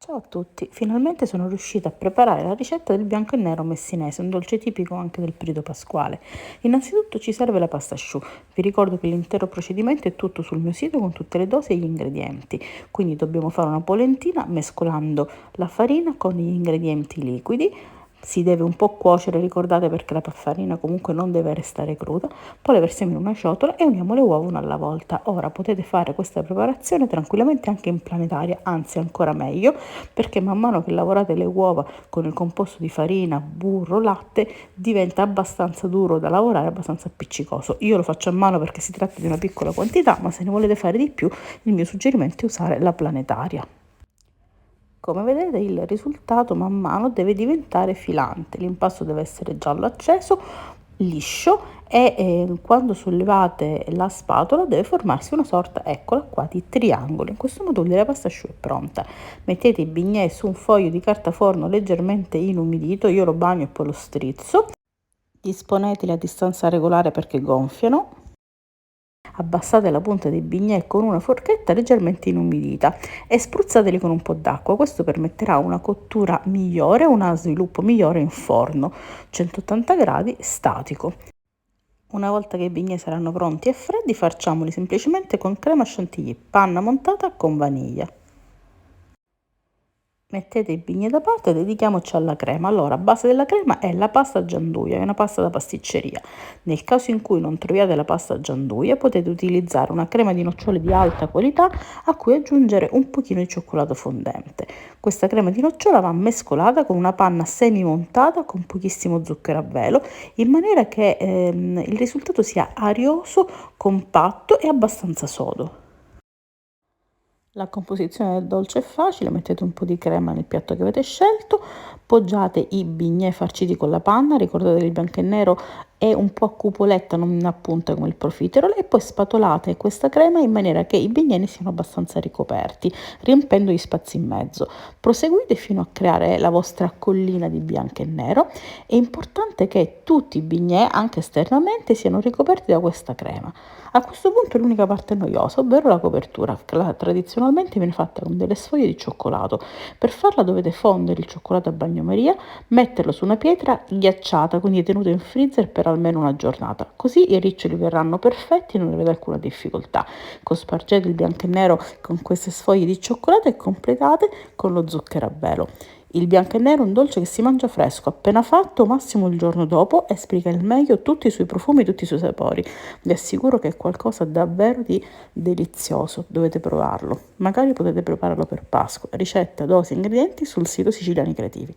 Ciao a tutti, finalmente sono riuscita a preparare la ricetta del bianco e nero messinese, un dolce tipico anche del periodo pasquale. Innanzitutto ci serve la pasta asciù. Vi ricordo che l'intero procedimento è tutto sul mio sito con tutte le dosi e gli ingredienti. Quindi dobbiamo fare una polentina mescolando la farina con gli ingredienti liquidi. Si deve un po' cuocere, ricordate, perché la farina comunque non deve restare cruda. Poi le versiamo in una ciotola e uniamo le uova una alla volta. Ora potete fare questa preparazione tranquillamente anche in planetaria, anzi ancora meglio, perché man mano che lavorate le uova con il composto di farina, burro, latte, diventa abbastanza duro da lavorare, abbastanza appiccicoso. Io lo faccio a mano perché si tratta di una piccola quantità, ma se ne volete fare di più, il mio suggerimento è usare la planetaria. Come vedete il risultato man mano deve diventare filante, l'impasto deve essere giallo acceso, liscio e quando sollevate la spatola deve formarsi una sorta, eccola qua, di triangolo. In questo modo la pasta asciutta è pronta. Mettete i bignè su un foglio di carta forno leggermente inumidito, io lo bagno e poi lo strizzo. Disponeteli a distanza regolare perché gonfiano. Abbassate la punta dei bignè con una forchetta leggermente inumidita e spruzzateli con un po' d'acqua. Questo permetterà una cottura migliore, un sviluppo migliore in forno 180 gradi statico. Una volta che i bignè saranno pronti e freddi, facciamoli semplicemente con crema chantilly, panna montata con vaniglia. Mettete i bignè da parte e dedichiamoci alla crema. Allora, a base della crema è la pasta gianduia, è una pasta da pasticceria. Nel caso in cui non troviate la pasta gianduia, potete utilizzare una crema di nocciole di alta qualità a cui aggiungere un pochino di cioccolato fondente. Questa crema di nocciola va mescolata con una panna semi montata con pochissimo zucchero a velo, in maniera che il risultato sia arioso, compatto e abbastanza sodo. La composizione del dolce è facile, mettete un po' di crema nel piatto che avete scelto, poggiate i bignè farciti con la panna, ricordate che il bianco e nero è un po' a cupoletta, non a punta come il profiterol, e poi spatolate questa crema in maniera che i bignè ne siano abbastanza ricoperti, riempendo gli spazi in mezzo. Proseguite fino a creare la vostra collina di bianco e nero. È importante che tutti i bignè, anche esternamente, siano ricoperti da questa crema. A questo punto l'unica parte noiosa, ovvero la copertura, che tradizionalmente viene fatta con delle sfoglie di cioccolato. Per farla dovete fondere il cioccolato a bagnomaria, metterlo su una pietra ghiacciata, quindi tenuto in freezer per almeno una giornata. Così i riccioli verranno perfetti e non avete alcuna difficoltà. Cospargete il bianco e nero con queste sfoglie di cioccolato e completate con lo zucchero a velo. Il bianco e nero è un dolce che si mangia fresco, appena fatto, massimo il giorno dopo, esplica il meglio tutti i suoi profumi, tutti i suoi sapori. Vi assicuro che è qualcosa davvero di delizioso, dovete provarlo. Magari potete prepararlo per Pasqua. Ricetta, dosi, ingredienti sul sito Siciliani Creativi.